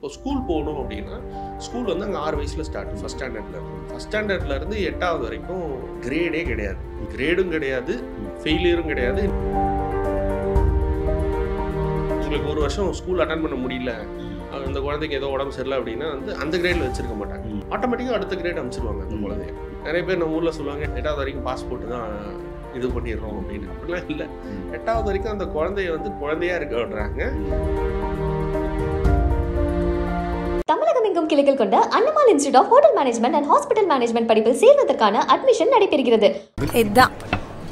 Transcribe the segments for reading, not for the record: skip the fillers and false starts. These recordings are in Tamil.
இப்போ ஸ்கூல் போகணும் அப்படின்னா ஸ்கூல் வந்து அங்கே 6 வயசில் ஸ்டார்ட். ஃபஸ்ட் ஸ்டாண்டர்டில் இருக்கும். ஃபஸ்ட் ஸ்டாண்டர்ட்லேருந்து 8வது வரைக்கும் கிரேடே கிடையாது. கிரேடும் கிடையாது, ஃபெயிலியரும் கிடையாது. உங்களுக்கு ஒரு வருஷம் ஸ்கூல் அட்டன் பண்ண முடியல, அந்த குழந்தைக்கு ஏதோ உடம்பு சரியில்லை அப்படின்னா வந்து அந்த கிரேடில் வச்சிருக்க மாட்டாங்க. ஆட்டோமேட்டிக்காக அடுத்த கிரேட் அமைச்சிருவாங்க அந்த குழந்தைய. நிறைய பேர் நம்ம ஊரில் சொல்லுவாங்க 8வது வரைக்கும் பாஸ் போட்டு தான் இது பண்ணிடுறோம் அப்படின்னு. அப்படிலாம் இல்லை. 8வது வரைக்கும் அந்த குழந்தைய வந்து குழந்தையா இருக்க விடுறாங்க. தமிழகம் எங்கும் கிளைகள் கொண்ட Annamal institute of hotel management and hospital management படிப்பில் சேர்வதற்கான அட்மிஷன் நடைபெறுகிறது.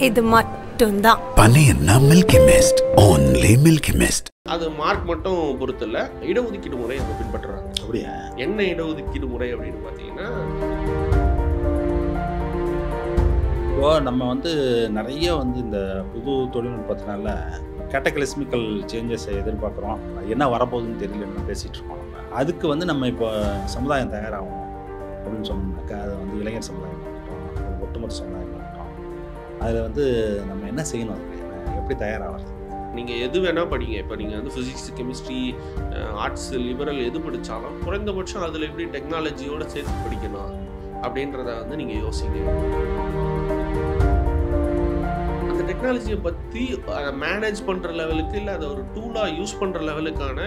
இது மட்டும்தான் பனையன்னா Milky Mist, only Milky Mist. அது மார்க் மட்டும் பொறுத்து இல்லை, இடஒதுக்கீடு முறை அவங்க பின்பற்றுறாங்க. அப்படியா? என்ன இடஒதுக்கீடு முறை அப்படின்னு பார்த்தீங்கன்னா, இப்போ நம்ம வந்து நிறைய வந்து இந்த புது தொழில்நுட்பத்தினால கேட்டகலிஸ்மிக்கல் சேஞ்சஸை எதிர்பார்க்குறோம். என்ன வரப்போகுதுன்னு தெரியலன்னு பேசிகிட்டு இருக்கோம். அதுக்கு வந்து நம்ம இப்போ சமுதாயம் தயாராகும் அப்படின்னு சொன்னோம்னாக்கா, அது வந்து இளைஞர் சமுதாயம் இருக்கட்டும், ஒட்டுமொத்த சமுதாயம் இருக்கட்டும், அதில் வந்து நம்ம என்ன செய்யணும், அதுக்கு எப்படி தயாராகிறது? நீங்கள் எது வேணால் படிங்க. இப்போ நீங்கள் வந்து ஃபிசிக்ஸ், கெமிஸ்ட்ரி, ஆர்ட்ஸ், லிபரல் எது படித்தாலும் குறைந்தபட்சம் அதில் எப்படி டெக்னாலஜியோடு சேர்த்து படிக்கணும் அப்படின்றத வந்து நீங்கள் யோசிங்க. அந்த டெக்னாலஜியை பற்றி மேனேஜ் பண்ணுற லெவலுக்கு இல்லை அதை ஒரு டூலாக யூஸ் பண்ணுற லெவலுக்கான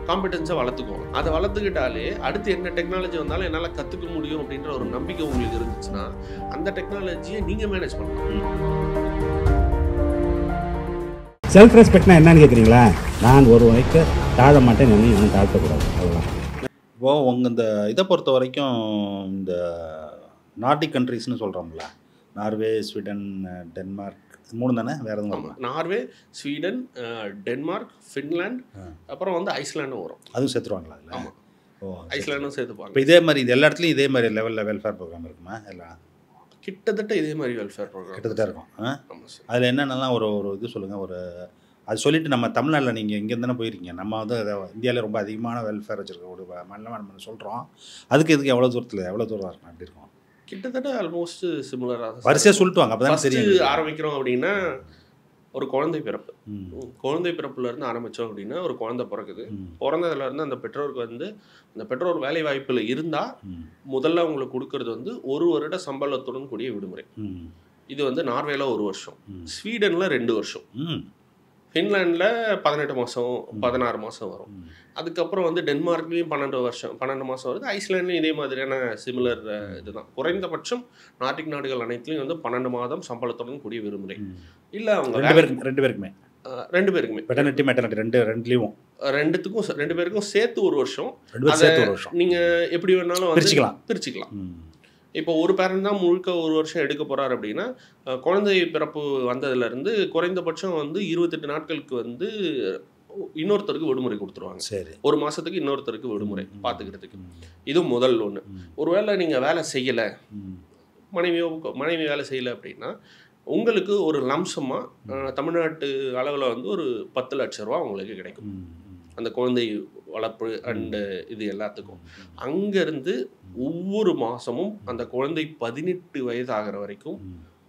காம்பிடன்ஸை வளர்த்துக்கோங்க. அதை வளர்த்துக்கிட்டாலே அடுத்து என்ன டெக்னாலஜி வந்தாலும் என்னால் கற்றுக்க முடியும் அப்படின்ற ஒரு நம்பிக்கை உங்களுக்கு இருந்துச்சுன்னா அந்த டெக்னாலஜியை நீங்கள் மேனேஜ் பண்ணலாம். செல்ஃப் ரெஸ்பெக்ட்னா என்னன்னு கேட்குறீங்களா? நான் ஒரு வரைக்கு தாழ மாட்டேன், நான் தாழ்த்தக்கூடாது, அவ்வளோதான். இப்போது உங்கள் இந்த இதை பொறுத்த வரைக்கும் இந்த நார்டிக் கண்ட்ரீஸ்னு சொல்கிறோம்ல, நார்வே, ஸ்வீடன், டென்மார்க், 3 தானே? வேறு எதுவும்? நார்வே, ஸ்வீடன், டென்மார்க், ஃபின்லாண்ட், அப்புறம் வந்து ஐஸ்லாண்டும் வரும். அதுவும் சேர்த்துருவாங்களா அதில்? ஆமாம். ஐஸ்லாண்டும் சேர்த்துப்பாங்க. இப்போ இதே மாதிரி இது எல்லா இடத்துலையும் இதே மாதிரி லெவலில் வெல்ஃபேர் ப்ரோக்ராம் இருக்குமா? எல்லாம் கிட்டத்தட்ட இதே மாதிரி வெல்ஃபேர் ப்ரோக்ராம் கிட்டத்தட்ட இருக்கும். அதில் என்னென்னலாம் ஒரு இது சொல்லுங்கள். ஒரு அது சொல்லிவிட்டு நம்ம தமிழ்நாட்டில் நீங்கள் இங்கே தானே போயிருக்கீங்க. நம்ம வந்து இந்தியாவில் ரொம்ப அதிகமான வெல்ஃபேர் வச்சுருக்க ஒரு மண்டலம் நம்ம சொல்கிறோம். அதுக்கு எதுக்கு எவ்வளோ தூரம் இருக்கும்? எப்படி இருக்கும்? கிட்டத்தட்ட ஆல்மோஸ்ட் சிமிலராக வரிசையாக சொல்லிட்டுவாங்க. அப்போ தான் தெரியும். ஆரம்பிக்கிறோம் அப்படின்னா ஒரு குழந்தை பிறப்பு, குழந்தை பிறப்புலேருந்து ஆரம்பித்தோம் அப்படின்னா ஒரு குழந்தை பிறக்குது. பிறந்ததுலேருந்து அந்த பெற்றோருக்கு வந்து அந்த பெற்றோர் வேலை வாய்ப்பில் இருந்தால் முதல்ல அவங்களுக்கு கொடுக்கறது வந்து 1 வருட சம்பளத்துடன் கூடிய விடுமுறை. இது வந்து நார்வேல 1 வருஷம், ஸ்வீடனில் 2 வருஷம், ஃபின்லாண்டில் 18 மாதம் 16 மாதம் வரும். அதுக்கப்புறம் வந்து டென்மார்க்லேயும் 12 மாதம் வருது. ஐஸ்லாண்ட்லேயும் இதே மாதிரியான சிமிலர் இதுதான். குறைந்தபட்சம் நார்டிக் நாடுகள் அனைத்துலையும் வந்து 12 மாதம் சம்பளத்துடன் கூடிய விடுமுறை. இல்லை அவங்க 2 பேருக்குமே பெட்டர்னிட்டி மெட்டர்னிட்டி ரெண்டு பேருக்கும் சேர்த்து 1 வருஷம். நீங்கள் எப்படி வேணாலும் பிரிச்சுக்கலாம். இப்போ ஒரு பேரண்ட் தான் முழுக்க 1 வருஷம் எடுக்க போகிறார் அப்படின்னா குழந்தை பிறப்பு வந்ததுலேருந்து குறைந்தபட்சம் வந்து 28 நாட்களுக்கு வந்து இன்னொருத்தருக்கு விடுமுறை கொடுத்துருவாங்க. சரி, 1 மாதத்துக்கு இன்னொருத்தருக்கு விடுமுறை பார்த்துக்கிறதுக்கு. இது முதல் ஒன்று. ஒருவேளை நீங்கள் வேலை செய்யலை, மனைவி வேலை செய்யலை அப்படின்னா உங்களுக்கு ஒரு லம்சமாக தமிழ்நாட்டு அளவில் வந்து ஒரு 10 லட்ச ரூபா உங்களுக்கு கிடைக்கும். அந்த குழந்தை வளர்ப்பு அண்டு இது எல்லாத்துக்கும். அங்கேருந்து ஒவ்வொரு மாதமும் அந்த குழந்தை 18 வயது ஆகிற வரைக்கும்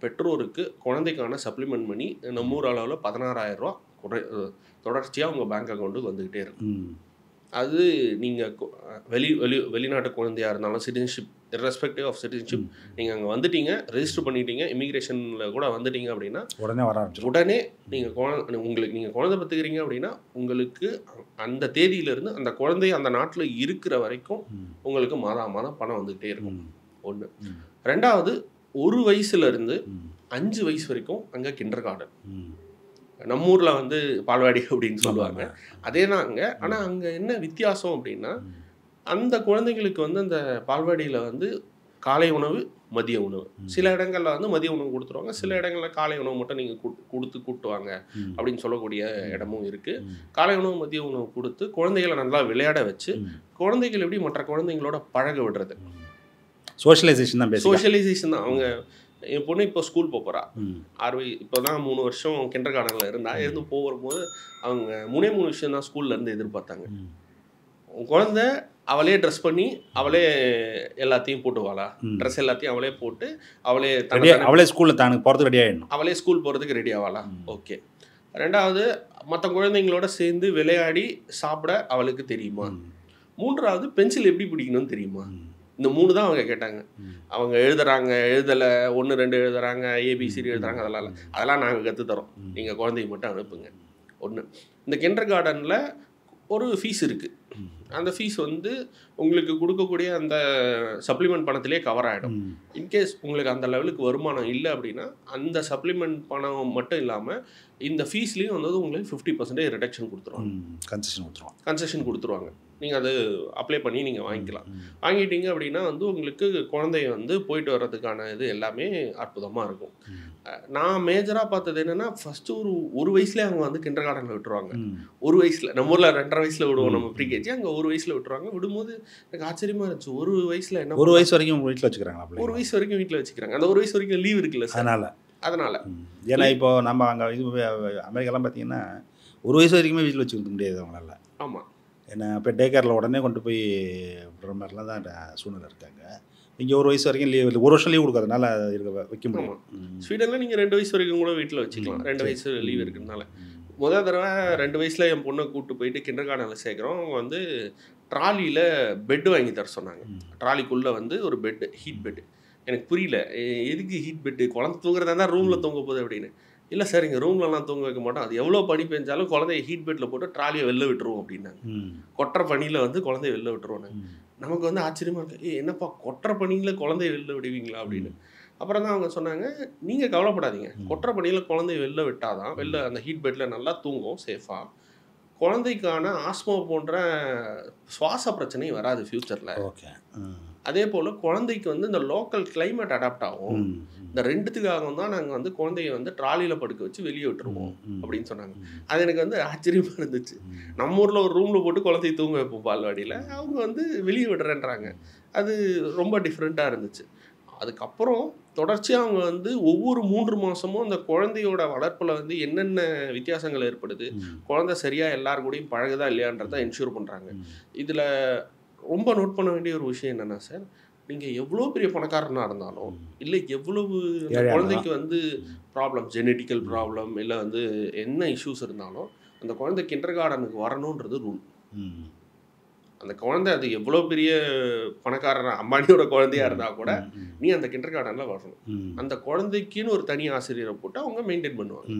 பெற்றோருக்கு குழந்தைக்கான சப்ளிமெண்ட் மணி நம்ம ஊர் அளவில் 16,000 ரூபா தொடர்ச்சியாக உங்கள் பேங்க் அக்கௌண்ட்டுக்கு வந்துக்கிட்டே இருக்கும். அது நீங்கள் வெளிநாட்டு குழந்தையாக இருந்தாலும் சிட்டிசன்ஷிப் இர்ரெஸ்பெக்டிவ் ஆஃப் சிட்டிசன்ஷிப் நீங்கள் அங்கே வந்துட்டீங்க, ரெஜிஸ்டர் பண்ணிட்டீங்க, இமிக்ரேஷனில் கூட வந்துட்டீங்க அப்படின்னா உடனே நீங்கள் குழந்தை பெற்றுக்கிறீங்க அப்படின்னா உங்களுக்கு அந்த தேதியிலேருந்து அந்த குழந்தை அந்த நாட்டில் இருக்கிற வரைக்கும் உங்களுக்கு மாதம் பணம் வந்துக்கிட்டே இருக்கும். 1. 2வது 1 வயசுலேருந்து 5 வயசு வரைக்கும் அங்கே கிண்டர் கார்டன், நம்ம ஊரில் வந்து பால்வாடி அப்படின்னு சொல்லுவாங்க, அதே தான் அங்கே. ஆனால் அங்கே என்ன வித்தியாசம் அப்படின்னா அந்த குழந்தைங்களுக்கு வந்து அந்த பால்வாடியில் வந்து காலை உணவு, மதிய உணவு, சில இடங்களில் வந்து மதிய உணவு கொடுத்துருவாங்க, சில இடங்களில் காலை உணவு மட்டும் நீங்கள் கூட்டுவாங்க அப்படின்னு சொல்லக்கூடிய இடமும் இருக்குது. காலை உணவு, மதிய உணவு கொடுத்து குழந்தைகளை நல்லா விளையாட வச்சு குழந்தைகள் எப்படி மற்ற குழந்தைங்களோட பழக விடுறது, சோஷியலைசேஷன் தான். அவங்க என் பொண்ணு இப்போ ஸ்கூல் போகிறா, 6 இப்போ தான் 3 வருஷம் கிண்டர் கார்டனில் இருந்து போகும்போது அவங்க 3 விஷயம் தான் ஸ்கூல்லேருந்து எதிர்பார்த்தாங்க. குழந்தை அவளே ட்ரெஸ் பண்ணி அவளே எல்லாத்தையும் போட்டுவாளா, ட்ரெஸ் எல்லாத்தையும் அவளே போட்டு அவளே ஸ்கூலில் தானுக்கு போகிறதுக்கு ரெடி ஆகிடணும், அவளே ஸ்கூல் போகிறதுக்கு ரெடி ஆவாளா. ஓகே. 2வது மற்ற குழந்தைங்களோட சேர்ந்து விளையாடி சாப்பிட அவளுக்கு தெரியுமா. மூன்றாவது பென்சில் எப்படி பிடிக்கணும்னு தெரியுமா? இந்த 3 தான் அவங்க கேட்டாங்க. அவங்க எழுதுறாங்க, எழுதலை, 1 2 எழுதுறாங்க, ஏபிசிடி எழுதுறாங்க, அதெல்லாம் நாங்கள் கற்றுத்தரோம், நீங்கள் குழந்தைக்கு மட்டும் அனுப்புங்க. ஒன்று. இந்த கிண்டர் கார்டனில் ஒரு ஃபீஸ் இருக்குது. அந்த ஃபீஸ் வந்து உங்களுக்கு கொடுக்கக்கூடிய அந்த சப்ளிமெண்ட் பணத்திலே கவர் ஆகிடும். இன்கேஸ் உங்களுக்கு அந்த லெவலுக்கு வருமானம் இல்லை அப்படின்னா அந்த சப்ளிமெண்ட் பணம் மட்டும் இல்லாமல் இந்த ஃபீஸ்லேயும் வந்து உங்களுக்கு 50% ரிடக்ஷன் கொடுத்துருவாங்க, கன்செஷன் கொடுத்துருவாங்க. நீங்கள் அது அப்ளை பண்ணி நீங்கள் வாங்கிக்கலாம். வாங்கிட்டீங்க அப்படின்னா வந்து உங்களுக்கு குழந்தைய வந்து போயிட்டு வர்றதுக்கான இது எல்லாமே அற்புதமாக இருக்கும். நான் மேஜராக பார்த்தது என்னென்னா, ஃபஸ்ட்டு ஒரு வயசுலேயே அவங்க வந்து கிண்டர் கார்டனில் விட்டுருவாங்க. ஒரு வயசில், நம்ம ஊரில் 2.5 வயசில் விடுவோம் நம்ம ப்ரீகேஜி, அங்கே 1 வயசில் விட்டுருவாங்க. விடும்போது எனக்கு ஆச்சரியமாக இருந்துச்சு. 1 வயசில் என்ன, 1 வயசு வரைக்கும் வீட்டில் வச்சுக்கிறாங்க. 1 வயசு வரைக்கும் வீட்டில் வச்சுக்கிறாங்க. அந்த 1 வயசு வரைக்கும் லீவ் இருக்குல்ல சார், அதனால். ஏன்னா இப்போ நம்ம அங்கே இது அமெரிக்காலாம் பார்த்தீங்கன்னா 1 வயசு வரைக்குமே வீட்டில் வச்சுக்க முடியாது அவங்களால. ஆமாம். ஏன்னா இப்போ டே கேரில் உடனே கொண்டு போய் விடுற மாதிரிலாம் தான் சூழ்நிலை இருக்காங்க. இங்கே 1 வயசு வரைக்கும் லீவ், 1 வருஷம் லீவ் கொடுக்கறதுனால வைக்க முடியும். ஸ்வீடனில் நீங்கள் 2 வயசு வரைக்கும் கூட வீட்டில் வச்சுக்கலாம், 2 வயசு லீவ் இருக்கிறதுனால. முதல் தடவை 2 வயசில் என் பொண்ணை கூப்பிட்டு போயிட்டு கிண்டர் கார்டனில் சேர்க்குறோம். அவங்க வந்து ட்ராலியில் பெட்டு வாங்கி தர சொன்னாங்க. ட்ராலிக்குள்ளே வந்து ஒரு பெட்டு, ஹீட் பெட்டு. எனக்கு புரியல, எதுக்கு ஹீட் பெட்டு, குழந்தை தூங்குறதா இருந்தால் ரூமில் தூங்க போகுது அப்படின்னு. இல்லை சார், இங்கே ரூம்லலாம் தூங்க வைக்க மாட்டோம், அது எவ்வளோ பனி பெஞ்சாலும் குழந்தைய ஹீட் பெட்டில் போட்டு ட்ராலியை வெளில விட்டுருவோம் அப்படின்னாங்க. கொட்டுற பனியில் வந்து குழந்தைய வெளில விட்டுருவோம். நமக்கு வந்து ஆச்சரியமாக இருக்குது, என்னப்பா கொட்டுற பனியில் குழந்தைய வெளில விடுவீங்களா அப்படின்னு. அப்புறம் தான் அவங்க சொன்னாங்க, நீங்கள் கவலைப்படாதீங்க, கொட்டுற பனியில் குழந்தைய வெளில விட்டாதான் வெளில அந்த ஹீட் பெட்டில் நல்லா தூங்கும் சேஃபாக. குழந்தைக்கான ஆஸ்மா போன்ற சுவாச பிரச்சனை வராது ஃப்யூச்சரில். ஓகே. அதே போல் குழந்தைக்கு வந்து இந்த லோக்கல் கிளைமேட் அடாப்ட் ஆகும். இந்த 2த்துக்காக தான் நாங்கள் வந்து குழந்தைய வந்து ட்ராலியில் படுக்க வச்சு வெளியே விட்டுருவோம் அப்படின்னு சொன்னாங்க. அது எனக்கு வந்து ஆச்சரியமாக இருந்துச்சு. நம்ம ஊரில் ஒரு ரூமில் போட்டு குழந்தைய தூங்க வைப்போம் பால்வாடியில், அவங்க வந்து வெளியே விடுறேன்றாங்க. அது ரொம்ப டிஃப்ரெண்ட்டாக இருந்துச்சு. அதுக்கப்புறம் தொடர்ச்சியாக அவங்க வந்து ஒவ்வொரு 3 மாதமும் அந்த குழந்தையோட வளர்ப்பில் வந்து என்னென்ன வித்தியாசங்கள் ஏற்படுது, குழந்தை சரியாக எல்லாரு கூடயும் பழகுதா இல்லையான்றதை என்ஷூர் பண்ணுறாங்க. இதில் ரொம்ப நோட் பண்ண வேண்டிய ஒரு விஷயம் என்னென்னா சார், நீங்கள் எவ்வளோ பெரிய பணக்காரனாக இருந்தாலும், இல்லை எவ்வளவு குழந்தைக்கு வந்து ப்ராப்ளம், ஜெனட்டிக்கல் ப்ராப்ளம், இல்லை வந்து என்ன இஷ்யூஸ் இருந்தாலும் அந்த குழந்தை கிண்டர் கார்டனுக்கு வரணுன்றது ரூல். அந்த குழந்தை அது எவ்வளோ பெரிய பணக்காரர், அம்பானியோட குழந்தையாக இருந்தால் கூட நீ அந்த கிண்டர் கார்டனில் வரணும். அந்த குழந்தைக்குன்னு ஒரு தனி ஆசிரியரை போட்டு அவங்க மெயின்டைன் பண்ணுவாங்க.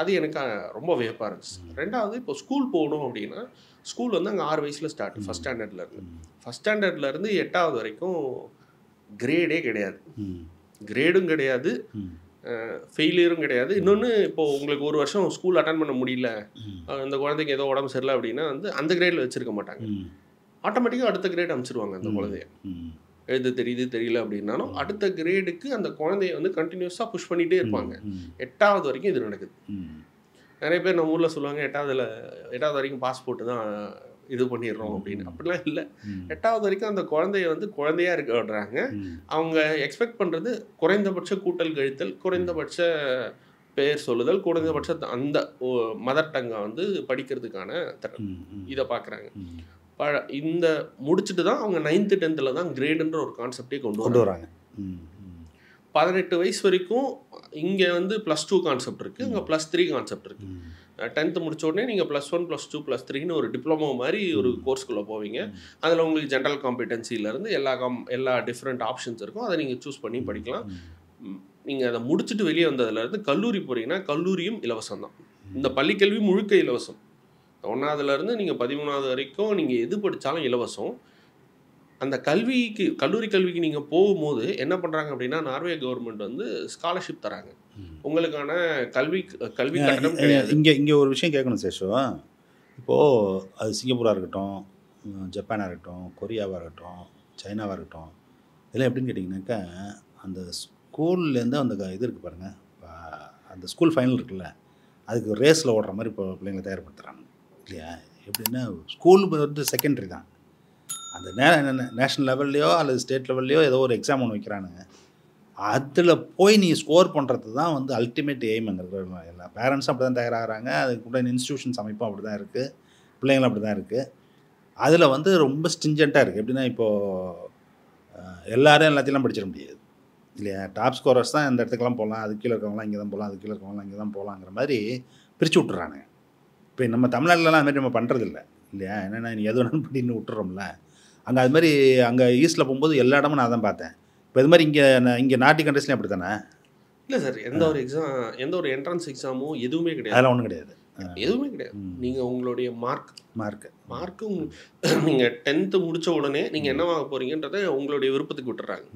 அது எனக்கு ரொம்ப வியப்பாக இருந்துச்சு. 2வது, இப்போ ஸ்கூல் போகணும் அப்படின்னா ஸ்கூல் வந்து அங்கே 6 வயசில் ஸ்டார்ட், ஃபஸ்ட் ஸ்டாண்டர்ட்லேருந்து. ஃபஸ்ட் ஸ்டாண்டர்ட்லேருந்து 8வது வரைக்கும் கிரேடே கிடையாது, கிரேடும் கிடையாது, ஃபெயிலியரும் கிடையாது. இன்னொன்று, இப்போது உங்களுக்கு 1 வருஷம் ஸ்கூல் அட்டன் பண்ண முடியல, அந்த குழந்தைக்கு ஏதோ உடம்பு சரியில்லை அப்படின்னா வந்து அந்த கிரேடில் வச்சுருக்க மாட்டாங்க, ஆட்டோமேட்டிக்காக அடுத்த கிரேட் அனுப்பிச்சிருவாங்க. அந்த குழந்தைய எழுத தெரியுது தெரியல அப்படின்னாலும் அடுத்த கிரேடுக்கு அந்த குழந்தைய வந்து கண்டினியூஸாக புஷ் பண்ணிகிட்டே இருப்பாங்க. 8வது வரைக்கும் இது நடக்குது. நிறைய பேர் நம்ம ஊரில் சொல்லுவாங்க, 8வது வரைக்கும் பாஸ்போர்ட்டு தான் இது பண்ணிடுறோம் அப்படின்னு. அப்படிலாம் இல்லை. 8வது வரைக்கும் அந்த குழந்தைய வந்து குழந்தையாக இருக்க விடுறாங்க. அவங்க எக்ஸ்பெக்ட் பண்ணுறது குறைந்தபட்ச கூட்டல் கழித்தல், குறைந்தபட்ச பெயர் சொல்லுதல், குறைந்தபட்ச அந்த மதர் டங்கை வந்து படிக்கிறதுக்கான திறன், இதை பார்க்குறாங்க. இந்த முடிச்சுட்டு தான் அவங்க 9th 10th தான் கிரேடுன்ற ஒரு கான்செப்டே கொண்டு வராங்க. 18 வயசு வரைக்கும் இங்கே வந்து +2 கான்செப்ட் இருக்குது, இங்கே +3 கான்செப்ட் இருக்குது. 10th முடிச்ச உடனே நீங்கள் +1 +2 +3ன்னு ஒரு டிப்ளமோ மாதிரி ஒரு கோர்ஸ்குள்ளே போவீங்க. அதில் உங்களுக்கு ஜென்ரல் காம்பிடன்சிலேருந்து எல்லா டிஃப்ரெண்ட் ஆப்ஷன்ஸ் இருக்கும். அதை நீங்கள் சூஸ் பண்ணி படிக்கலாம். நீங்கள் அதை முடிச்சுட்டு வெளியே வந்ததுலேருந்து கல்லூரி போகிறீங்கன்னா கல்லூரியும் இலவசம் தான். இந்த பள்ளிக்கல்வி முழுக்க இலவசம். 1வதுலேருந்து நீங்கள் 13வது வரைக்கும் நீங்கள் எது படித்தாலும் இலவசம். அந்த கல்லூரி கல்விக்கு நீங்கள் போகும்போது என்ன பண்ணுறாங்க அப்படின்னா, நார்வே கவர்மெண்ட் வந்து ஸ்காலர்ஷிப் தராங்க. உங்களுக்கான கல்வி கட்டணம் கிடையாது. இங்கே ஒரு விஷயம் கேட்கணும் சேஷு. இப்போது அது சிங்கப்பூராக இருக்கட்டும், ஜப்பானாக இருக்கட்டும், கொரியாவாக இருக்கட்டும், சைனாவாக இருக்கட்டும், இதெல்லாம் எப்படின்னு கேட்டிங்கனாக்கா, அந்த ஸ்கூல்லேருந்து அந்த இது இருக்குது பாருங்கள், அந்த ஸ்கூல் ஃபைனல் இருக்குல்ல, அதுக்கு ரேஸில் ஓடுற மாதிரி இப்போ பிள்ளைங்களை தயார்படுத்துகிறாங்க இல்லையா? எப்படின்னா ஸ்கூல் வந்து செகண்டரி தான். அந்த நேஷ்னல் லெவல்லையோ அல்லது ஸ்டேட் லெவல்லையோ ஏதோ ஒரு எக்ஸாம் ஒன்று வைக்கிறானுங்க. அதில் போய் நீ ஸ்கோர் பண்ணுறது தான் வந்து அல்டிமேட் எய்ம்ங்கிறது. எல்லா பேரண்ட்ஸும் அப்படி தான் தயாராகிறாங்க. அதுக்கு கூட இன்ஸ்டியூஷன்ஸ் அமைப்பும் அப்படி தான் இருக்குது, பிள்ளைங்களும் அப்படி தான் இருக்குது. அதில் வந்து ரொம்ப ஸ்டிஞ்சண்ட்டாக இருக்குது. எப்படின்னா இப்போது எல்லாரும் எல்லாத்தையும் படிச்சிட முடியாது இல்லையா? டாப் ஸ்கோரர்ஸ் தான் இந்த இடத்துக்கெல்லாம் போகலாம், அது கீழே இருக்கவங்களாம் இங்கே தான் போகலாம், அது கீழே இருக்கவங்களாம் இங்கே தான் போகலாங்கிற மாதிரி பிரித்து விட்டுறானுங்க. இப்போ நம்ம தமிழ்நாட்டிலலாம் அது மாதிரி நம்ம பண்ணுறதில்ல இல்லையா? என்னென்னா நீ எது வேணாலும் பண்ணின்னு விட்டுறோம்ல. அங்கே அது மாதிரி அங்கே ஈஸ்ட்டில் போகும்போது எல்லா இடமும் நான் தான் பார்த்தேன். இப்போ இது மாதிரி இங்கே நார்டிக் கண்ட்ரீஸ்லையும் அப்படி தானே? இல்லை சார், எந்த ஒரு என்ட்ரன்ஸ் எக்ஸாமும் எதுவுமே கிடையாது. அதெல்லாம் ஒன்றும் கிடையாது. எதுவுமே கிடையாது. நீங்கள் உங்களுடைய மார்க்கு நீங்கள் 10th முடித்த உடனே நீங்கள் என்னவாக போகிறீங்கன்றதை உங்களுடைய விருப்பத்துக்கு விட்டுறாங்க.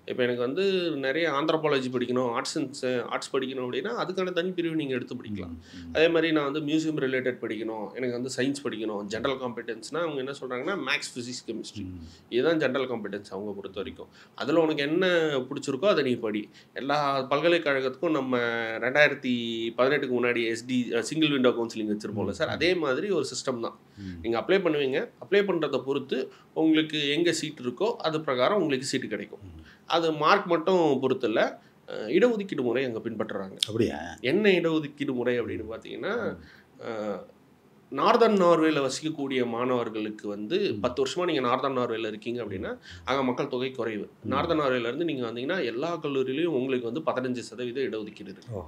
இப்போ எனக்கு வந்து நிறைய ஆந்த்ரோபாலஜி படிக்கணும், ஆர்ட்ஸ் படிக்கணும் அப்படின்னா அதுக்கான தனி பிரிவு நீங்கள் எடுத்து படிக்கலாம். அதே மாதிரி நான் வந்து மியூசியம் ரிலேட்டட் படிக்கணும், எனக்கு வந்து சயின்ஸ் படிக்கணும், ஜென்ரல் காம்படென்ஸ்னால் அவங்க என்ன சொல்கிறாங்கன்னா மேக்ஸ், ஃபிசிக்ஸ், கெமிஸ்ட்ரி, இதுதான் ஜென்ரல் காம்படென்ஸ் அவங்க பொறுத்த வரைக்கும். அதில் உனக்கு என்ன பிடிச்சிருக்கோ அதை நீ படி. எல்லா பல்கலைக்கழகத்துக்கும் நம்ம 2018க்கு முன்னாடி சிங்கிள் விண்டோ கவுன்சிலிங் வச்சுருப்போம்ல சார், அதே மாதிரி ஒரு சிஸ்டம் தான். நீங்கள் அப்ளை பண்ணுவீங்க, அப்ளை பண்ணுறதை பொறுத்து உங்களுக்கு எங்கே சீட் இருக்கோ அது பிரகாரம் உங்களுக்கு சீட்டு கிடைக்கும். அது மார்க் மட்டும் பொறுத்து இல்லை, இடஒதுக்கீடு முறை அங்கே பின்பற்றுறாங்க. அப்படியா? என்ன இடஒதுக்கீடு முறை அப்படின்னு பார்த்தீங்கன்னா, நார்தர்ன் நார்வேல வசிக்கக்கூடிய மாணவர்களுக்கு வந்து 10 வருஷமாக நீங்கள் நார்தர்ன் நார்வேல இருக்கீங்க அப்படின்னா அங்கே மக்கள் தொகை குறைவு. நார்தர்ன் நார்வேலேருந்து நீங்கள் வந்தீங்கன்னா எல்லா கல்லூரியிலையும் உங்களுக்கு வந்து 15% இடஒதுக்கீடு இருக்குது.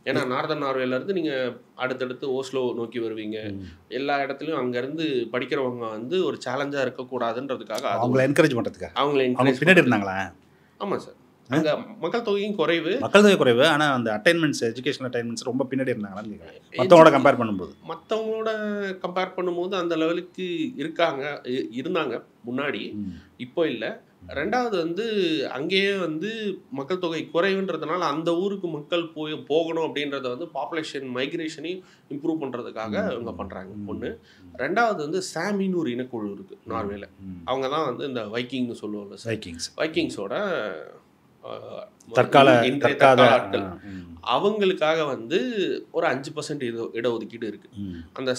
ஏன்னா நார்தர்ன் நார்வேலேருந்து நீங்கள் அடுத்தடுத்து ஓஸ்லோ நோக்கி வருவீங்க. எல்லா இடத்துலையும் அங்கேருந்து படிக்கிறவங்க வந்து ஒரு சேலஞ்சாக இருக்கக்கூடாதுன்றதுக்காக அவங்கள என்கரேஜ் பண்ணுறதுக்காக அவங்கள பின்னாடி இருந்தாங்களா? ஆமாம் சார், அங்கே மக்கள் தொகையும் குறைவு. ஆனால் அந்த அட்டைன்மெண்ட்ஸ், எஜுகேஷன் அட்டைன்மெண்ட்ஸ் ரொம்ப பின்னாடி இருந்தாங்களான்னு கேட்குறேன். மற்றவங்களோட கம்பேர் பண்ணும்போது அந்த லெவலுக்கு இருந்தாங்க முன்னாடி, இப்போ இல்லை. ரெண்டாவது வந்து அங்கேயே வந்து மக்கள் தொகை குறைவுன்றதுனால அந்த ஊருக்கு மக்கள் போகணும் அப்படின்றத வந்து பாப்புலேஷன் மைக்ரேஷனையும் இம்ப்ரூவ் பண்ணுறதுக்காக இவங்க பண்ணுறாங்க. ஒன்று. ரெண்டாவது வந்து சாமின்னு ஒரு இனக்குழு இருக்குது நார்வேல. அவங்க தான் வந்து இந்த வைக்கிங்னு சொல்லுவாங்க. வைக்கிங்ஸோட தற்கால ஆட்கள். அவங்களுக்காக வந்து ஒரு 5% இடஒதுக்கீடு இருக்குது. அந்த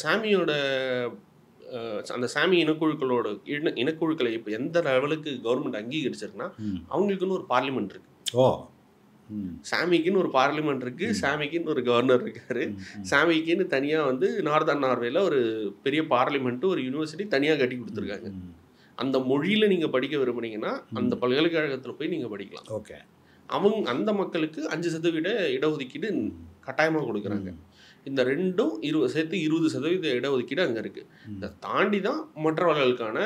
சாமி இனக்குழுக்களை இப்போ எந்த லெவலுக்கு கவர்மெண்ட் அங்கீகரிச்சிருக்குன்னா அவங்களுக்குன்னு ஒரு பார்லிமெண்ட் இருக்கு. சாமிக்குன்னு ஒரு பார்லிமெண்ட் இருக்கு, சாமிக்குன்னு ஒரு கவர்னர் இருக்காரு, சாமிக்குன்னு தனியாக வந்து நார்தர்ன் நார்வேல ஒரு பெரிய பார்லிமெண்ட்டு, ஒரு யூனிவர்சிட்டி தனியாக கட்டி கொடுத்துருக்காங்க. அந்த மொழியில் நீங்கள் படிக்க விரும்புனீங்கன்னா அந்த பல்கலைக்கழகத்தில் போய் நீங்கள் படிக்கலாம். ஓகே. அந்த மக்களுக்கு 5% இடஒதுக்கீடு கட்டாயமாக கொடுக்குறாங்க. இந்த ரெண்டும் சேர்த்து 20% இடஒதுக்கீடு அங்கே இருக்குது. இதை தாண்டி தான் மற்றவர்களுக்கான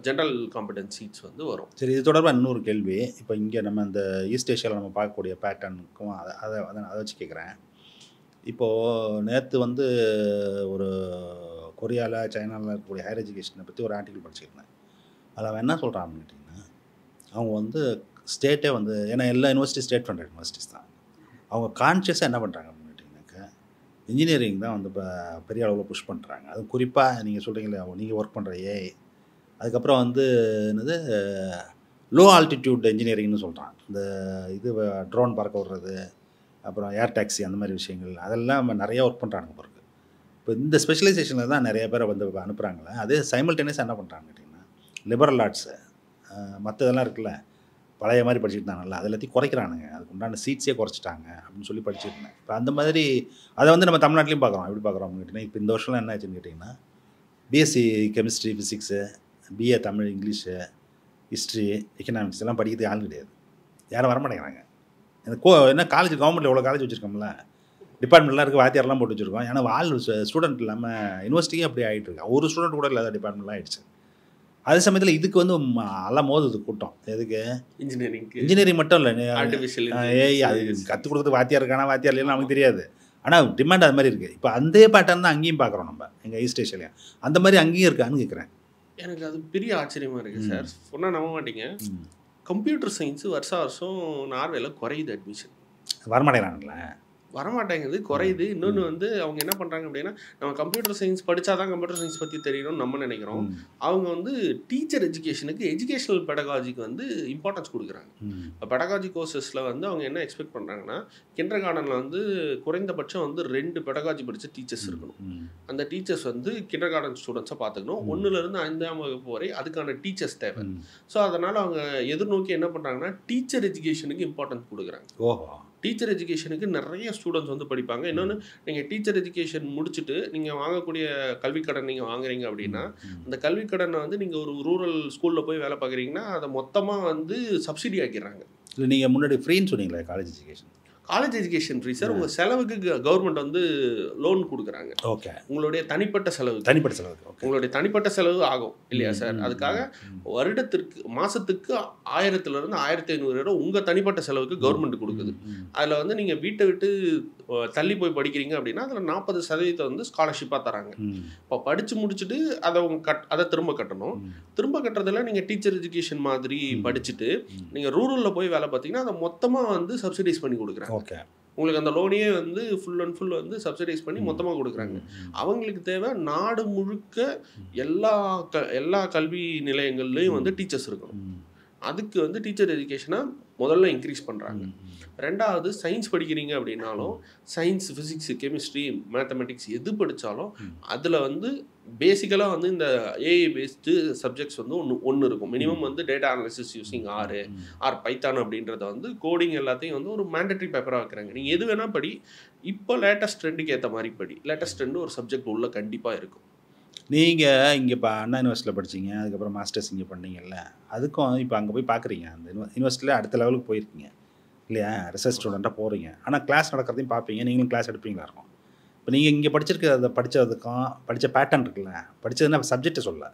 ஜென்ரல் காம்படன்ஸ் சீட்ஸ் வந்து வரும். சரி, இது தொடர்பாக இன்னொரு கேள்வி. இப்போ இங்கே நம்ம இந்த ஈஸ்ட் ஏஷியாவில் நம்ம பார்க்கக்கூடிய பேட்டர்னுக்கும் அதை வச்சு கேட்குறேன். இப்போது நேற்று வந்து ஒரு கொரியாவில், சைனாவில் இருக்கக்கூடிய ஹையர் எஜுகேஷனை பற்றி ஒரு ஆர்டிக்கல் படிச்சுருந்தேன். அதில் அவன் என்ன சொல்கிறான்னு கேட்டிங்கன்னா, அவங்க வந்து ஸ்டேட்டே வந்து, ஏன்னா எல்லா யூனிவர்சிட்டி ஸ்டேட் ஃபண்டட் யூனிவர்சிட்டிஸ் தான், அவங்க கான்ஷியஸாக என்ன பண்ணுறாங்க அப்படின்னு கேட்டிங்கனாக்கா இன்ஜினியரிங் தான் வந்து இப்போ பெரிய அளவில் புஷ் பண்ணுறாங்க. அதுவும் குறிப்பாக நீங்கள் சொல்கிறீங்களே, நீங்கள் ஒர்க் பண்ணுற ஏஐ, அதுக்கப்புறம் வந்து என்னது லோ ஆல்டிடியூட் இன்ஜினியரிங்னு சொல்கிறான். இந்த இது ட்ரோன் பறக்க விடுறது, அப்புறம் ஏர் டாக்ஸி, அந்த மாதிரி விஷயங்கள், அதெல்லாம் நிறையா ஒர்க் பண்ணுறாங்க பிறகு. இப்போ இந்த ஸ்பெஷலைசேஷனில் தான் நிறைய பேரை வந்து அனுப்புகிறாங்களே. அதே சைமல்டேனியஸாக என்ன பண்ணுறாங்க கேட்டிங்கன்னா, லிபரல் ஆர்ட்ஸு மற்றதெல்லாம் இருக்குல்ல, பழைய மாதிரி படிச்சுட்டு இருந்தாங்கல்ல, அது எல்லாத்தையும் குறைக்கிறானுங்க. அதுக்கு உண்டான சீட்ஸே குறைச்சிட்டாங்க அப்படின்னு சொல்லி படிச்சுருந்தேன். இப்போ அந்த மாதிரி அதை வந்து நம்ம தமிழ்நாட்டிலையும் பார்க்குறோம். எப்படி பார்க்குறோம் அப்படின்னு கேட்டிங்கன்னா, இப்போ இந்த வருஷம்லாம் என்ன ஆச்சுன்னு கேட்டிங்கன்னா, BSc chemistry, physics, BA Tamil, English, history, economics எல்லாம் படிக்கிறதுக்கு ஆள் கிடையாது. யாரும் வரமாட்டேங்கிறாங்க. என்ன காலேஜ், கவர்மெண்ட்டில் எவ்வளோ காலேஜ் வச்சுருக்கோம்ல, டிபார்ட்மெண்ட்லாம் இருக்குது, வாத்தியாரெலாம் போட்டு வச்சுருக்கோம். ஏன்னா ஸ்டூடெண்ட் இல்லாமல் யூனிவர்சிட்டியே அப்படி ஆகிட்டு இருக்கு. ஒரு ஸ்டூடெண்ட் கூட இல்லாத டிபார்ட்மெண்ட்லாம் ஆகிடுச்சு. அதே சமயத்தில் இதுக்கு வந்து எல்லாம் மோதுது கூட்டம். எதுக்கு? இன்ஜினியரிங் மட்டும் இல்லை, ஆர்டிஃபிஷியல் ஏஐ அது கற்றுக் கொடுக்குறது வாத்தியார் இருக்கானா, வாத்தியார் இல்லைன்னு நமக்கு தெரியாது. ஆனால் டிமாண்ட் அது மாதிரி இருக்குது. இப்போ அந்த பேட்டர்ன் தான் அங்கேயும் பார்க்குறோம் நம்ம, எங்கள் ஈஸ்ட் ஏஷியாலையும். அந்த மாதிரி அங்கேயும் இருக்கான்னு கேட்குறேன். எனக்கு அது பெரிய ஆச்சரியமாக இருக்குது சார். சொன்னால் நம்ப மாட்டீங்க, கம்ப்யூட்டர் சயின்ஸு வருஷம் நார்வேல குறையுது அட்மிஷன். வரமாட்டேங்கிறாங்களே, வரமாட்டேங்குது, குறையுது. இன்னொன்று வந்து அவங்க என்ன பண்ணுறாங்க அப்படின்னா, நம்ம கம்ப்யூட்டர் சயின்ஸ் படித்தா தான் கம்ப்யூட்டர் சயின்ஸ் பற்றி தெரியணும்னு நம்ம நினைக்கிறோம். அவங்க வந்து டீச்சர் எஜுகேஷனுக்கு, எஜுகேஷனல் பெடகாஜிக்கு வந்து இம்பார்ட்டன்ஸ் கொடுக்குறாங்க. இப்போ பெடகாஜி கோர்சஸில் வந்து அவங்க என்ன எக்ஸ்பெக்ட் பண்ணுறாங்கன்னா, கிண்டர் கார்டனில் வந்து குறைந்தபட்சம் வந்து 2 பெடகாஜி படித்த டீச்சர்ஸ் இருக்கணும். அந்த டீச்சர்ஸ் வந்து கிண்டர் கார்டன் ஸ்டூடெண்ட்ஸை பார்த்துக்கணும். 1லேருந்து 5ஆம் வகுப்பு வரை அதுக்கான டீச்சர்ஸ் தேவை. ஸோ அதனால் அவங்க எதிர்நோக்கி என்ன பண்ணுறாங்கன்னா, டீச்சர் எஜுகேஷனுக்கு இம்பார்ட்டன்ஸ் கொடுக்குறாங்க. டீச்சர் எஜுகேஷனுக்கு நிறைய ஸ்டூடெண்ட்ஸ் வந்து படிப்பாங்க. இன்னொன்று, நீங்கள் டீச்சர் எஜுகேஷன் முடிச்சுட்டு நீங்கள் வாங்கக்கூடிய கல்விக்கடன் நீங்கள் வாங்குறீங்க அப்படின்னா, அந்த கல்விக்கடனை வந்து நீங்கள் ஒரு ரூரல் ஸ்கூலில் போய் வேலை பார்க்குறீங்கன்னா அதை மொத்தமாக வந்து சப்சிடி ஆக்கிடுறாங்க. இல்லை, நீங்கள் முன்னாடி ஃப்ரீன்னு சொன்னீங்களே college education, college education free sir. உங்கள் செலவுக்கு கவர்மெண்ட் வந்து லோன் கொடுக்குறாங்க. ஓகே. உங்களுடைய தனிப்பட்ட செலவு ஓகே. உங்களுடைய தனிப்பட்ட செலவு ஆகும் இல்லையா சார்? அதுக்காக வருடத்திற்கு மாதத்துக்கு 1000 1500 உங்கள் தனிப்பட்ட செலவுக்கு கவர்மெண்ட் கொடுக்குது. அதில் வந்து நீங்கள் வீட்டை விட்டு தள்ளி போய் படிக்கிறீங்க அப்படின்னா அதில் 40% வந்து ஸ்காலர்ஷிப்பாக தராங்க. இப்போ படித்து முடிச்சுட்டு அதை அதை திரும்ப கட்டணும். திரும்ப கட்டுறதுல நீங்கள் டீச்சர் எஜுகேஷன் மாதிரி படிச்சுட்டு நீங்கள் ரூரலில் போய் வேலை பார்த்தீங்கன்னா அதை மொத்தமாக வந்து சப்சிடைஸ் பண்ணி கொடுக்குறாங்க. ஓகே. உங்களுக்கு அந்த லோனையே வந்து ஃபுல் அண்ட் ஃபுல் வந்து சப்சிடைஸ் பண்ணி மொத்தமாக கொடுக்குறாங்க. அவங்களுக்கு தேவை நாடு முழுக்க எல்லா கல்வி நிலையங்கள்லையும் வந்து டீச்சர்ஸ் இருக்கணும். அதுக்கு வந்து டீச்சர் எஜுகேஷனை முதல்ல இன்க்ரீஸ் பண்ணுறாங்க. ரெண்டாவது சயின்ஸ் படிக்கிறீங்க அப்படின்னாலும் சயின்ஸ், ஃபிசிக்ஸ், கெமிஸ்ட்ரி, மேத்தமெட்டிக்ஸ் எது படித்தாலும் அதில் வந்து பேசிக்கலாக வந்து இந்த ஏஐ பேஸ்டு சப்ஜெக்ட்ஸ் வந்து ஒன்று இருக்கும். மினிமம் வந்து data analysis using R Python அப்படின்றத வந்து கோடிங் எல்லாத்தையும் வந்து ஒரு மேண்டட்ரி பேப்பராக வைக்கிறாங்க. நீங்கள் எது வேணால் படி, இப்போ லேட்டஸ்ட் ட்ரெண்டுக்கு ஏற்ற மாதிரி படி. லேட்டஸ்ட் ட்ரெண்டு ஒரு சப்ஜெக்ட் உள்ள கண்டிப்பாக இருக்கும். நீங்கள் இங்கே இப்போ அண்ணா யூனிவர்சிட்டியில் படிச்சிங்க, அதுக்கப்புறம் மாஸ்டர்ஸ் இங்கே பண்ணீங்கல்ல, அதுக்கும் இப்போ அங்கே போய் பார்க்குறீங்க, அந்த யூனிவர்சிட்டியில் அடுத்த லெவலுக்கு போயிருக்கீங்க இல்லையா? ரிசர்ச் ஸ்டூடெண்ட்டாக போகிறீங்க. ஆனால் கிளாஸ் நடக்கிறதையும் பார்ப்பீங்க, நீங்களும் கிளாஸ் எடுப்பீங்களா இருக்கும். இப்போ நீங்கள் இங்கே படிச்சிருக்கிறத படித்ததுக்கும் படித்த பேட்டர்ன் இருக்குல்ல, படித்ததுன்னா சப்ஜெக்டை சொல்ல,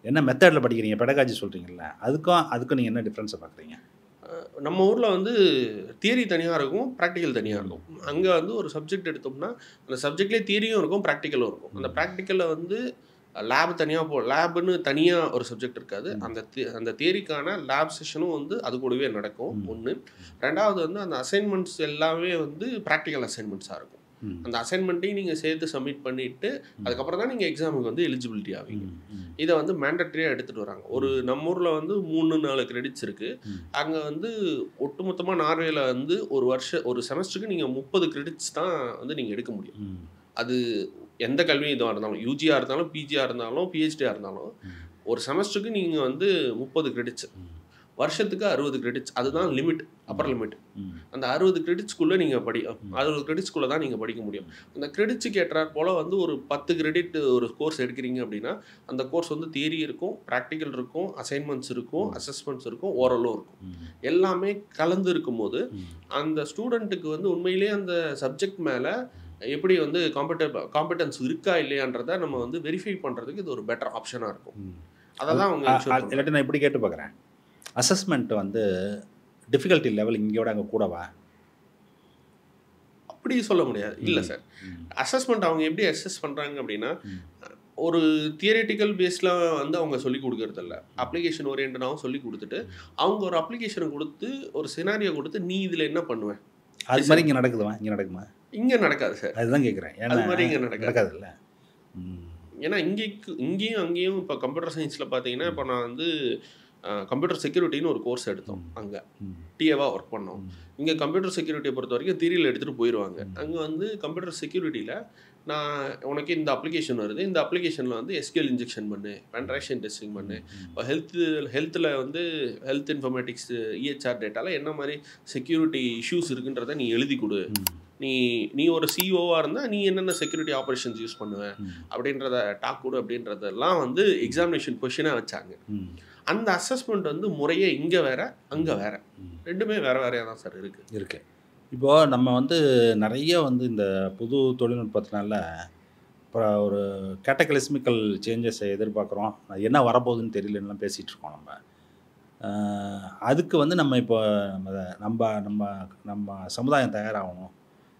என்ன மெத்தடில் படிக்கிறீங்க, பெடகாஜி சொல்கிறீங்கல்ல, அதுக்கும் நீங்கள் என்ன டிஃப்ரென்ஸை பார்க்குறீங்க? நம்ம ஊரில் வந்து தியரி தனியாக இருக்கும், ப்ராக்டிக்கல் தனியாக இருக்கும். அங்கே வந்து ஒரு சப்ஜெக்ட் எடுத்தோம்னா அந்த சப்ஜெக்ட்லேயே தியரியும் இருக்கும், ப்ராக்டிக்கலும் இருக்கும். அந்த ப்ராக்டிக்கலில் வந்து லேப் தனியாக லேபுன்னு தனியாக ஒரு சப்ஜெக்ட் இருக்காது. அந்த தியரிக்கான லேப் செஷனும் வந்து அது கூடவே நடக்கும். ஒன்று. ரெண்டாவது வந்து அந்த அசைன்மெண்ட்ஸ் எல்லாமே வந்து ப்ராக்டிக்கல் அசைன்மெண்ட்ஸாக இருக்கும். அந்த அசைன்மெண்ட்டையும் நீங்கள் சேர்த்து சப்மிட் பண்ணிவிட்டு அதுக்கப்புறம் தான் நீங்கள் எக்ஸாமுக்கு வந்து எலிஜிபிலிட்டி ஆவீங்க. இதை வந்து மேண்டட்ரியாக எடுத்துகிட்டு வராங்க. நம்ம ஊரில் வந்து 3-4 கிரெடிட்ஸ் இருக்குது. அங்கே வந்து ஒட்டுமொத்தமாக நார்வேல வந்து ஒரு செமஸ்டருக்கு நீங்கள் 30 கிரெடிட்ஸ் தான் வந்து நீங்கள் எடுக்க முடியும். அது எந்த கல்வி இதுவாக இருந்தாலும், யூஜியாக இருந்தாலும், பிஜியாக இருந்தாலும், பிஹெச்டியாக இருந்தாலும், ஒரு செமஸ்டருக்கு நீங்கள் வந்து 30 கிரெடிட்ஸ், வருஷத்துக்கு 60 கிரெடிட்ஸ், அதுதான் லிமிட், அப்பர் லிமிட். அந்த 60 கிரெடிட்ஸ்குள்ளே நீங்கள் 60 கிரெடிட்ஸ்குள்ளே தான் நீங்கள் படிக்க முடியும். அந்த கிரெடிட்ஸுக்கு ஏற்றாற் போல் வந்து ஒரு 10 கிரெடிட் ஒரு கோர்ஸ் எடுக்கிறீங்க அப்படின்னா அந்த கோர்ஸ் வந்து தியரி இருக்கும், ப்ராக்டிக்கல் இருக்கும், அசைன்மெண்ட்ஸ் இருக்கும், அசஸ்மெண்ட்ஸ் இருக்கும், ஓரலும் இருக்கும். எல்லாமே கலந்து இருக்கும்போது அந்த ஸ்டூடெண்ட்டுக்கு வந்து உண்மையிலேயே அந்த சப்ஜெக்ட் மேலே எப்படி வந்து காம்படன்ஸ் இருக்கா இல்லையான்றதை நம்ம வந்து வெரிஃபை பண்ணுறதுக்கு இது ஒரு பெட்டர் ஆப்ஷனாக இருக்கும். அதை தான் அவங்க இல்லாட்டி நான் இப்படி கேட்டு பார்க்குறேன், அசஸ்மெண்ட் வந்து டிஃபிகல்ட்டி லெவல் இங்கேயோட அங்கே கூடவா? அப்படி சொல்ல முடியாது. இல்லை சார், அசஸ்மெண்ட் அவங்க எப்படி அசஸ் பண்ணுறாங்க அப்படின்னா ஒரு தியரிட்டிக்கல் பேஸில் வந்து அவங்க சொல்லிக் கொடுக்கறதில்ல, அப்ளிகேஷன் ஓரியன்டாகவும் சொல்லி கொடுத்துட்டு அவங்க ஒரு அப்ளிகேஷனை கொடுத்து ஒரு சினாரியோ கொடுத்து நீ இதில் என்ன பண்ணுவேன், அது மாதிரி இங்கே நடக்குதுவா? இங்கே நடக்குமா? இங்கே நடக்காது சார். அதுதான் கேட்குறேன். அது மாதிரி இங்கே நடக்காது இல்லை. ஏன்னா இங்கேயும் அங்கேயும் இப்போ கம்ப்யூட்டர் சயின்ஸில் பார்த்தீங்கன்னா இப்போ நான் வந்து கம்ப்யூட்டர் செக்யூரிட்டின்னு ஒரு கோர்ஸ் எடுத்தோம். அங்கே டிஏவாக ஒர்க் பண்ணோம். இங்கே கம்ப்யூட்டர் செக்யூரிட்டியை பொறுத்த வரைக்கும் தியரியில் எடுத்துகிட்டு போயிடுவாங்க. அங்கே வந்து கம்ப்யூட்டர் செக்யூரிட்டியில் நான் உனக்கு இந்த அப்ளிகேஷன் வருது, இந்த அப்ளிகேஷனில் வந்து எஸ்கியூஎல் இன்ஜெக்ஷன் பண்ணு, பென்ட்ராக்ஷன் டெஸ்டிங் பண்ணு, இப்போ ஹெல்த்தில் வந்து ஹெல்த் இன்ஃபர்மேட்டிக்ஸ் இஹெச்ஆர் டேட்டாவில் என்ன மாதிரி செக்யூரிட்டி இஷ்யூஸ் இருக்குன்றதை நீ எழுதி கொடு, நீ ஒரு சிஓவாக இருந்தால் நீ என்னென்ன செக்யூரிட்டி ஆப்ரேஷன்ஸ் யூஸ் பண்ணுவேன் அப்படின்றத டாக் கொடு அப்படின்றதெல்லாம் வந்து எக்ஸாமினேஷன் கொஷினாக வச்சாங்க. அந்த அசஸ்மெண்ட் வந்து முறையே இங்கே வேறு அங்கே வேறு, ரெண்டுமே வேறு வேறையாக தான் சார் இருக்குது. இப்போது நம்ம வந்து நிறைய வந்து இந்த புது தொழில்நுட்பத்தினால இப்போ ஒரு கேட்டகலிஸ்மிக்கல் சேஞ்சஸை எதிர்பார்க்குறோம், என்ன வரப்போகுதுன்னு தெரியலன்னுலாம் பேசிகிட்டு இருக்கோம். அதுக்கு வந்து நம்ம இப்போ நம்ம சமுதாயம் தயாராகணும்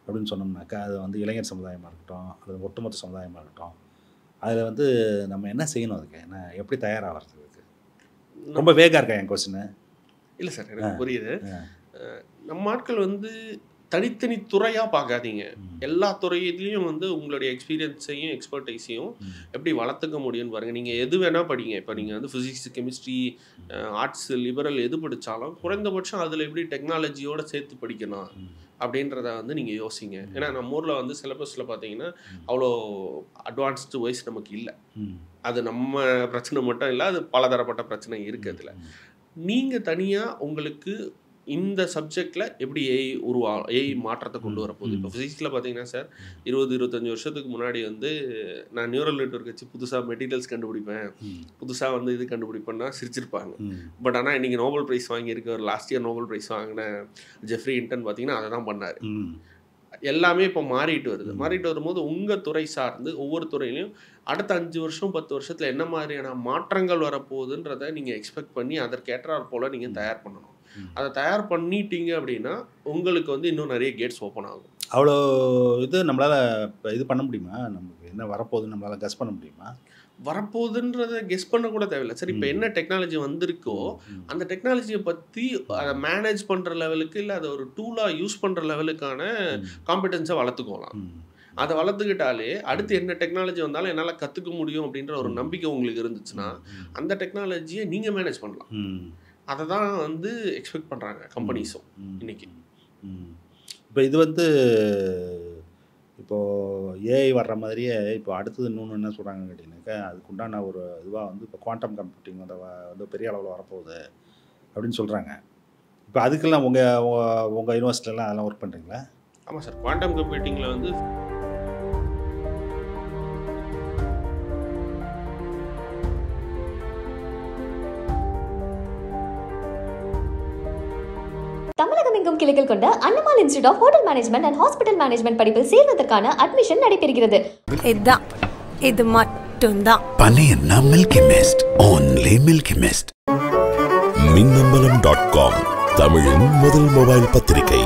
அப்படின்னு சொன்னோம்னாக்கா அது வந்து இளைஞர் சமுதாயமாக இருக்கட்டும் அல்லது ஒட்டுமொத்த சமுதாயமாக இருக்கட்டும், அதில் வந்து நம்ம என்ன செய்யணும், அதுக்கு என்ன எப்படி தயாராகிறதுக்கு? ரொம்ப வேகாக இருக்கா என் கொஸ்டின்? இல்லை சார், எனக்கு புரியுது. நம்ம ஆட்கள் வந்து தனித்தனி துறையாக பார்க்காதீங்க, எல்லா துறையிலையும் வந்து உங்களுடைய எக்ஸ்பீரியன்ஸையும் எக்ஸ்பர்டைஸையும் எப்படி வளர்த்துக்க முடியும்னு பாருங்கள். நீங்கள் எது வேணால் படிங்க. இப்போ நீங்கள் வந்து ஃபிசிக்ஸ், கெமிஸ்ட்ரி, ஆர்ட்ஸ், லிபரல் எது படித்தாலும் குறைந்தபட்சம் அதில் எப்படி டெக்னாலஜியோடு சேர்த்து படிக்கணும் அப்படின்றத வந்து நீங்கள் யோசிங்க. ஏன்னா நம்ம ஊரில் வந்து சிலபஸில் பார்த்தீங்கன்னா அவ்வளோ அட்வான்ஸ்டு வைஸ் நமக்கு இல்லை. அது நம்ம பிரச்சனை மட்டும் இல்லை, அது பலதரப்பட்ட பிரச்சனை இருக்குது. அதில் நீங்கள் தனியாக உங்களுக்கு இந்த சப்ஜெக்டில் எப்படி ஏஐ மாற்றத்தை கொண்டு வரப்போகுது. இப்போ ஃபிசிக்ஸில் பார்த்தீங்கன்னா சார் 20-25 வருஷத்துக்கு முன்னாடி வந்து நான் நியூரல் நெட்வொர்க் வச்சு புதுசாக மெட்டீரியல்ஸ் கண்டுபிடிப்பேன், புதுசாக வந்து இது கண்டுபிடிப்பேன்னா சிரிச்சிருப்பாங்க. பட் ஆனால் இன்றைக்கி நோபல் ப்ரைஸ் வாங்கியிருக்க ஒரு லாஸ்ட் இயர் நோபல் ப்ரைஸ் வாங்கின ஜெஃப்ரி ஹிண்டன் பார்த்தீங்கன்னா அதை தான் பண்ணார். எல்லாமே இப்போ மாறிட்டு வரும்போது உங்கள் துறை சார்ந்து ஒவ்வொரு துறையிலையும் அடுத்த 5 வருஷம் 10 வருஷத்தில் என்ன மாதிரியான மாற்றங்கள் வரப்போகுதுன்றதை நீங்கள் எக்ஸ்பெக்ட் பண்ணி அதற்கேற்றாற் போல் நீங்கள் தயார் பண்ணணும். அதை தயார் பண்ணிட்டீங்க அப்படின்னா உங்களுக்கு வந்து இன்னும் நிறைய கேட்ஸ் ஓப்பன் ஆகும். அவ்வளோ இது நம்மளால் இப்போ இது பண்ண முடியுமா? நமக்கு என்ன வரப்போகுதுன்னு நம்மளால் கெஸ் பண்ண முடியுமா? வரப்போகுதுன்றதை கெஸ் பண்ண கூட தேவையில்லை சார். இப்போ என்ன டெக்னாலஜி வந்திருக்கோ அந்த டெக்னாலஜியை பற்றி அதை மேனேஜ் பண்ணுற லெவலுக்கு இல்லை அதை ஒரு டூலாக யூஸ் பண்ணுற லெவலுக்கான காம்பிடன்ஸை வளர்த்துக்கலாம். அதை வளர்த்துக்கிட்டாலே அடுத்து என்ன டெக்னாலஜி வந்தாலும் என்னால் கற்றுக்க முடியும் அப்படின்ற ஒரு நம்பிக்கை உங்களுக்கு இருந்துச்சுன்னா அந்த டெக்னாலஜியை நீங்கள் மேனேஜ் பண்ணலாம். அதை தான் வந்து எக்ஸ்பெக்ட் பண்ணுறாங்க கம்பெனிஸும் இன்னைக்கு. இப்போ இது வந்து இப்போது ஏஐ வர்ற மாதிரியே இப்போ அடுத்தது இன்னொன்று என்ன சொல்கிறாங்கன்னு கேட்டிங்கனாக்கா அதுக்கு உண்டான ஒரு இதுவாக வந்து இப்போ குவாண்டம் கம்ப்யூட்டிங் வந்து பெரிய அளவில் வரப்போகுது அப்படின்னு சொல்கிறாங்க. இப்போ அதுக்கெல்லாம் உங்கள் யூனிவர்சிட்டிலாம் அதெல்லாம் ஒர்க் பண்ணுறீங்களா? ஆமாம் சார். குவாண்டம் கம்ப்யூட்டிங்கில் வந்து தமிழகம் எங்கும் கிளைகள் கொண்ட Annamal institute of hotel management and hospital management படிப்பில் சேர்வதற்கான அட்மிஷன் நடைபெறுகிறது. இது மட்டும்தான். Panayana Milky Mist. Only Milky Mist. மின்னம்பலம்.com தமிழின் முதல் மொபைல் பத்திரிகை.